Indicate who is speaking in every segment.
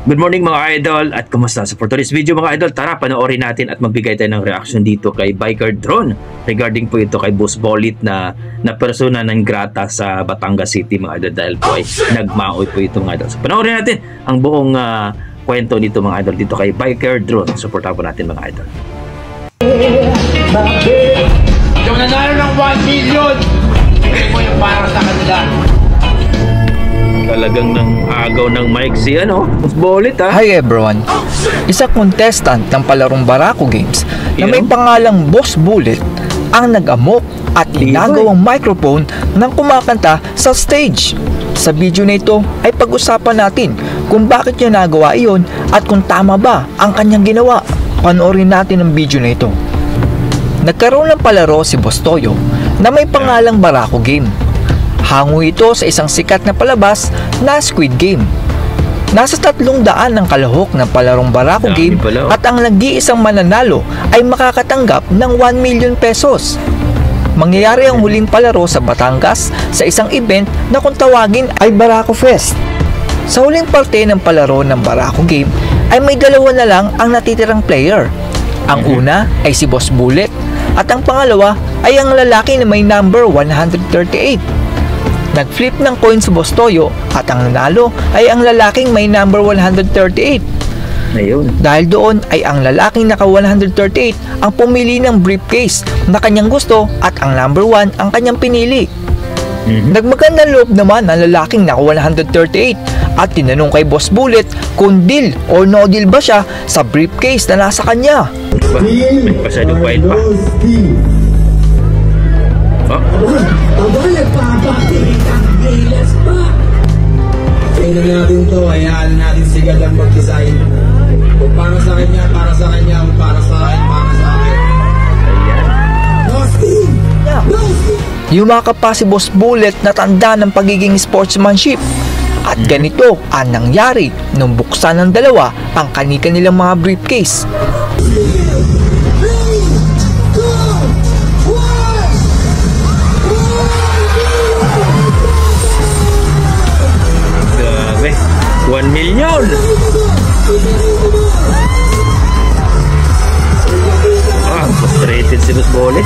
Speaker 1: Good morning mga idol at kumusta? So for today's video mga idol, tara panoorin natin at magbigay tayo ng reaction dito kay Biker Drone regarding po ito kay Boss Bullet na persona ng grata sa Batangas City mga idol dahil po ay nagmaoy po ito mga idol. So panoorin natin ang buong kwento nito mga idol dito kay Biker Drone. Supportahan po natin mga idol.
Speaker 2: Yung nanalo ng 1 million, bigay mo yung para sa kanila.
Speaker 1: Talagang nang agaw ng mic si Boss Bullet ha.
Speaker 3: Hi everyone. Isang contestant ng palarong Barako Games na may pangalang Boss Bullet ang nag-amok at inagaw ang microphone ng kumakanta sa stage. Sa video na ito ay pag-usapan natin kung bakit niya nagawa iyon at kung tama ba ang kanyang ginawa. Panoorin natin ang video na ito. Nagkaroon ng palaro si Boss Toyo na may pangalang Barako Game. Hango ito sa isang sikat na palabas na Squid Game. Nasa 300 ng kalahok ng palarong Barako Game at ang nag-iisang mananalo ay makakatanggap ng 1 million pesos. Mangyayari ang huling palaro sa Batangas sa isang event na kung tawagin ay Barako Fest. Sa huling parte ng palaro ng Barako Game ay may dalawa na lang ang natitirang player. Ang una ay si Boss Bullet at ang pangalawa ay ang lalaki na may number 138. Nag-flip ng coin si Boss Toyo at ang nanalo ay ang lalaking may number 138.
Speaker 1: Ayun.
Speaker 3: Dahil doon ay ang lalaking naka 138 ang pumili ng briefcase na kanyang gusto at ang number 1 ang kanyang pinili. Nagmagandang loob naman ang lalaking naka 138 at tinanong kay Boss Bullet kung deal or no deal ba siya sa briefcase na nasa kanya.
Speaker 1: May pasadong wild pa.
Speaker 4: Aba, nagpapakita ang gilas pa. Tingnan natin to, hayaan natin si God ang mag-design. Kung para sa kanya, para sa kanya, kung para sa akin, para sa akin.
Speaker 1: Ayan.
Speaker 4: No Steve! No Steve!
Speaker 3: Yumakap pa si Boss Bullet na tanda ng pagiging sportsmanship. At ganito ang nangyari nung buksan ng dalawa ang kani-kanilang mga briefcase.
Speaker 1: Grabe, 1 million! Frustrated si Boss Bullet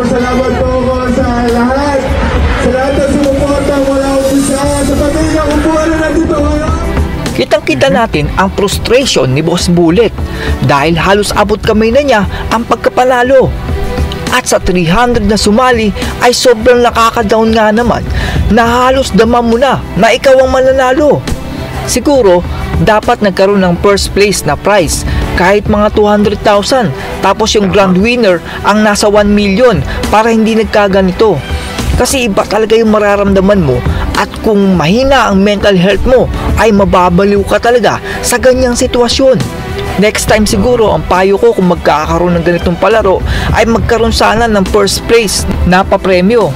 Speaker 4: Salamat po ko sa lahat. Sa lahat na sumuporta mula umpisa sa pamilya kung buwan na nandito ngayon.
Speaker 3: Kitang-kita natin ang frustration ni Boss Bullet dahil halos abot kamay na niya ang pagkapanalo. At sa 300 na sumali ay sobrang nakaka-down nga naman na halos dama mo na ikaw ang mananalo. Siguro dapat nagkaroon ng first place na prize kahit mga 200,000 tapos yung grand winner ang nasa 1 million para hindi nagkaganito. Kasi iba talaga yung mararamdaman mo at kung mahina ang mental health mo ay mababaliw ka talaga sa ganyang sitwasyon. Next time siguro ang payo ko kung magkakaroon ng ganitong palaro ay magkaroon sana ng first place na papremyo.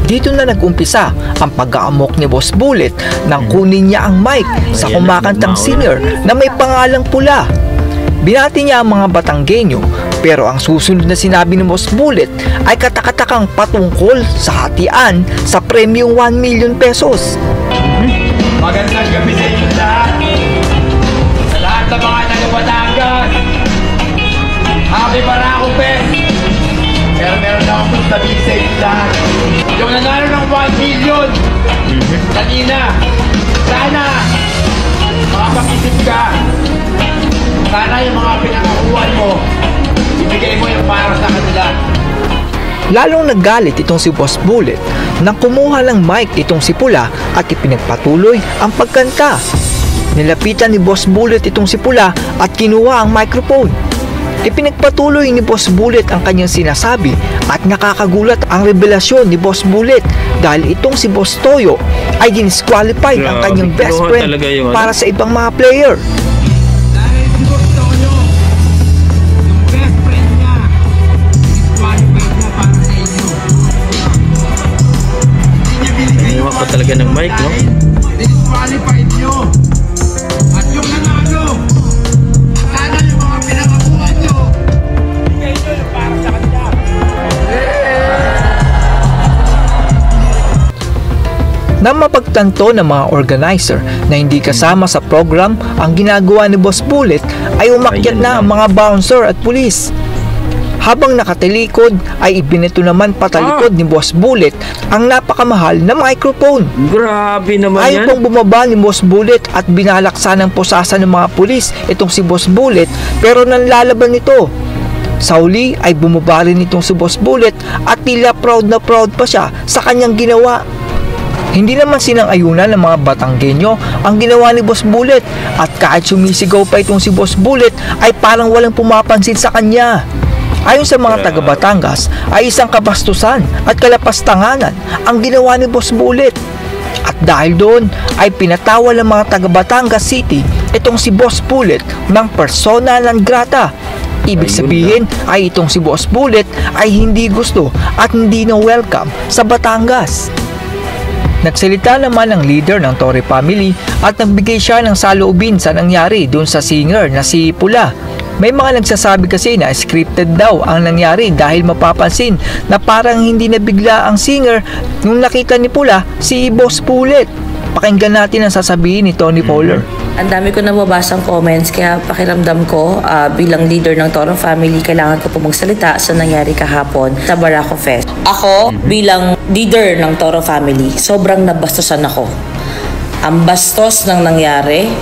Speaker 3: Dito na nag-umpisa ang pag-aamok ni Boss Bullet nang kunin niya ang mic sa kumakantang singer na may pangalang Pula. Binati niya ang mga Batanggenyo pero ang susunod na sinabi ni Boss Bullet ay katakatakang patungkol sa hatian sa premyong 1 million pesos.
Speaker 2: Magandang gabi sa inyo lahat. Sa lahat ng mga taga-Batangas, Happy Barako Fest. Pero meron akong gusto sabihin sa inyo lahat. Yung nanalo ng 1 million kanina, sana makapag-isip ka. Sana yung mga pinakakuhan mo, ibigay mo yung para sa kanila.
Speaker 3: Lalong naggalit itong si Boss Bullet nang kumuha ng mic itong si Pula at ipinagpatuloy ang pagkanta. Nilapitan ni Boss Bullet itong si Pula at kinuha ang microphone. Ipinagpatuloy ni Boss Bullet ang kanyang sinasabi at nakakagulat ang revelasyon ni Boss Bullet dahil itong si Boss Toyo ay disqualified ang kanyang best friend para sa ibang mga player.
Speaker 2: Dahil si Boss Toyo, yung best friend niya, disqualified niya para sa inyo. Hindi niya binigay yung
Speaker 1: Iwan ko talaga ng mic, no?
Speaker 2: Disqualified niyo. At yung nanalo, sana yung mga
Speaker 3: Na mapagtanto ng mga organizer na hindi kasama sa program ang ginagawa ni Boss Bullet, ay umakyat na ang mga bouncer at pulis. Habang nakatalikod ay ibinato naman patalikod ni Boss Bullet ang napakamahal na microphone.
Speaker 1: Grabe naman yan.
Speaker 3: Ayaw pong bumaba ni Boss Bullet at binalaksan ng pusasa ng mga pulis itong si Boss Bullet, pero nanlalaban nito. Sa huli ay bumaba rin itong si Boss Bullet at tila proud na proud pa siya sa kanyang ginawa. Hindi naman sinang-ayunan ng mga Batanggenyo ang ginawa ni Boss Bullet, at kahit sumisigaw pa itong si Boss Bullet ay parang walang pumapansin sa kanya. Ayon sa mga taga Batangas ay isang kabastusan at kalapastanganan ang ginawa ni Boss Bullet. At dahil doon ay pinatawa ng mga taga Batangas City itong si Boss Bullet ng persona non grata. Ibig sabihin ay itong si Boss Bullet ay hindi gusto at hindi na welcome sa Batangas. Nagsalita naman ang leader ng Torre family at nagbigay siya ng saloobin sa nangyari doon sa singer na si Pula. May mga nagsasabi kasi na scripted daw ang nangyari dahil mapapansin na parang hindi nabigla ang singer nung nakita ni Pula si Boss Bullet. Pakinggan natin ang sasabihin ni Tony Fowler.
Speaker 5: Ang dami ko nababasang comments, kaya pakiramdam ko bilang leader ng Toro family, kailangan ko po magsalita sa nangyari kahapon sa Barako Fest. Ako bilang leader ng Toro family, sobrang nabastusan ako. Ang bastos ng nangyari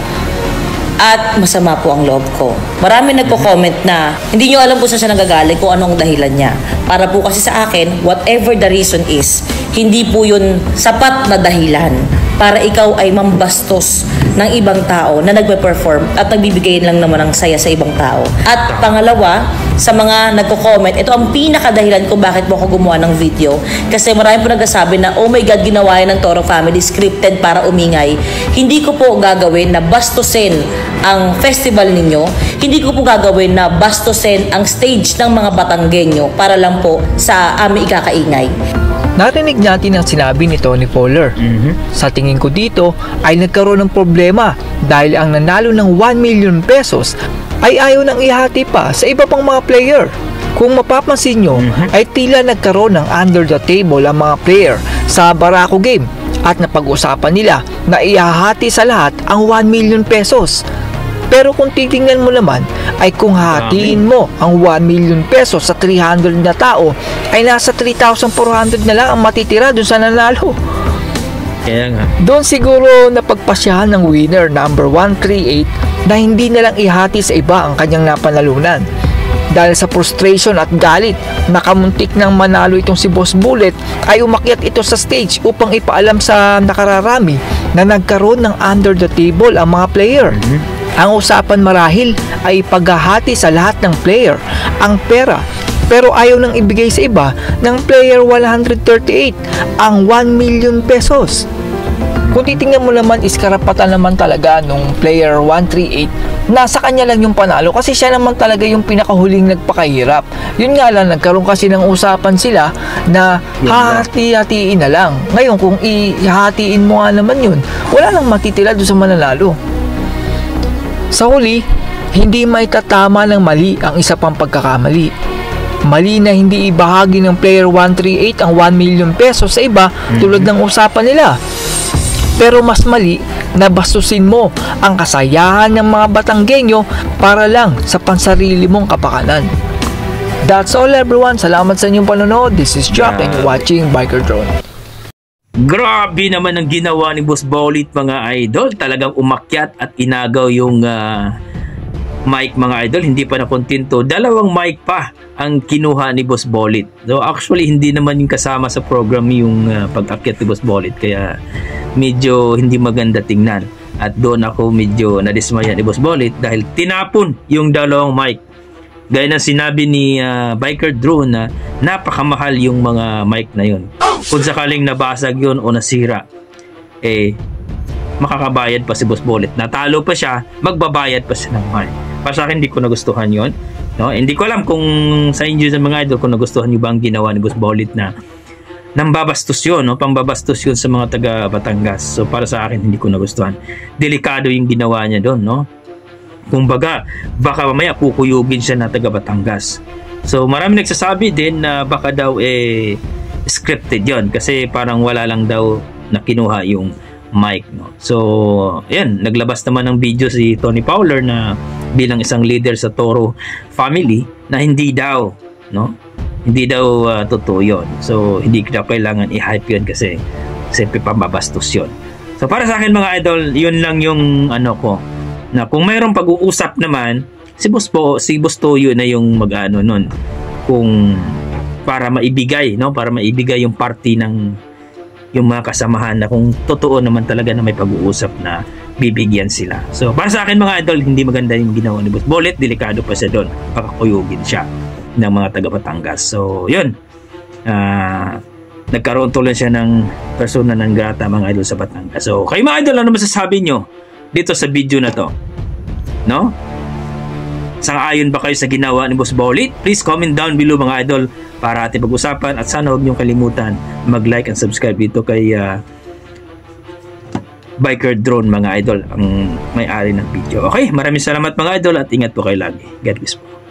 Speaker 5: at masama po ang loob ko. Marami nagko-comment na hindi nyo alam kung saan siya nagagaling, kung anong dahilan niya. Para po kasi sa akin, whatever the reason is, hindi po yun sapat na dahilan para ikaw ay mambastos ng ibang tao na nagpe-perform at nagbibigay lang naman ng saya sa ibang tao. At pangalawa, sa mga nagko-comment, ito ang pinakadahilan kung bakit mo ako gumawa ng video. Kasi marami po nagsasabi na, oh my God, ginawa yan ng Toro family, scripted para umingay. Hindi ko po gagawin na bastusin ang festival ninyo. Hindi ko po gagawin na bastusin ang stage ng mga Batanggenyo para lang po sa aming ikakaingay.
Speaker 3: Narinig natin ang sinabi ni Tony Fowler. Sa tingin ko dito ay nagkaroon ng problema dahil ang nanalo ng 1 million pesos ay ayaw nang ihati pa sa iba pang mga player. Kung mapapansin nyo ay tila nagkaroon ng under the table ang mga player sa Barako game at napag-usapan nila na ihahati sa lahat ang 1 million pesos. Pero kung titingnan mo naman ay kung hatiin mo ang 1 million pesos sa 300 na tao ay nasa 3,400 na lang ang matitira dun sa nanalo.
Speaker 1: Kaya nga.
Speaker 3: Doon siguro napagpasyahan ng winner number 138 na hindi na lang ihati sa iba ang kanyang napanalunan. Dahil sa frustration at galit, nakamuntik ng manalo itong si Boss Bullet ay umakyat ito sa stage upang ipaalam sa nakararami na nagkaroon ng under the table ang mga player. Ang usapan marahil ay paghahati sa lahat ng player ang pera, pero ayaw nang ibigay sa iba ng player 138 ang 1 million pesos. Kung titingnan mo naman is karapatan naman talaga nung player 138 na sa kanya lang yung panalo kasi siya naman talaga yung pinakahuling nagpakahirap. Yun nga lang, nagkaroon kasi ng usapan sila na hahati-hatiin na lang. Ngayon kung ihatiin mo nga naman yun, wala nang matitila doon sa mananalo. Sa huli, hindi maitatama ng mali ang isa pang pagkakamali. Mali na hindi ibahagi ng player 138 ang 1 million pesos sa iba tulad ng usapan nila. Pero mas mali na bastusin mo ang kasayahan ng mga Batanggenyo para lang sa pansarili mong kapakanan. That's all everyone. Salamat sa inyong panonood. This is Jack and you're watching Biker Drone.
Speaker 1: Grabe naman ang ginawa ni Boss Bullet, mga idol. Talagang umakyat at inagaw yung mic, mga idol. Hindi pa nakontento. 2 mic pa ang kinuha ni Boss Bullet. So actually hindi naman yung kasama sa program yung pag-akyat ni Boss Bullet. Kaya medyo hindi maganda tingnan. At doon ako medyo nadismaya ni Boss Bullet dahil tinapon yung 2 mic. Gaya ng sinabi ni Biker Drone na napakamahal yung mga mic na yun. Kung sakaling nabasag yun o nasira, makakabayad pa si Boss Bullet. Natalo pa siya, magbabayad pa siya ng mic. Para sa akin, hindi ko nagustuhan yun. No? Hindi ko alam kung sa inyo sa mga idol kung nagustuhan nyo ba ang ginawa ni Boss Bullet na nambabastos yun, no? Pambabastos yun sa mga taga Batangas. So para sa akin, hindi ko nagustuhan. Delikado yung ginawa niya doon, no? Kumbaga, baka mamaya kukuyugin siya na taga Batangas. So marami nagsasabi din na baka daw scripted yon kasi parang wala lang daw na kinuha yung mic, no. So ayan, naglabas naman ng video si Tony Fowler na bilang isang leader sa Toro family na hindi daw, no, hindi daw totoo yun. So hindi daw kailangan i-hype yun kasi siyempre pambabastos yun. So para sa akin mga idol, yun lang yung ano ko, na kung mayroong pag-uusap naman, si Boss Toyo na yung mag-ano nun, kung para maibigay, no, para maibigay yung party ng yung mga kasamahan na kung totoo naman talaga na may pag-uusap na bibigyan sila. So para sa akin mga idol, hindi maganda yung ginawa ni Boss Bolit, delikado pa siya doon, pakakuyugin siya ng mga taga Batangas. So yun, nagkaroon tuloy siya ng persona ng grata mga idol sa Batangas. So kayo mga idol, ano masasabi nyo dito sa video na to, no? Sang-ayon ba kayo sa ginawa ni Boss Bolit? Please comment down below mga idol para ating pag-usapan, at sana huwag niyong kalimutan mag-like and subscribe dito kay Biker Drone mga idol, ang may-ari ng video. Okay, maraming salamat mga idol at ingat po kayo lagi. God bless po.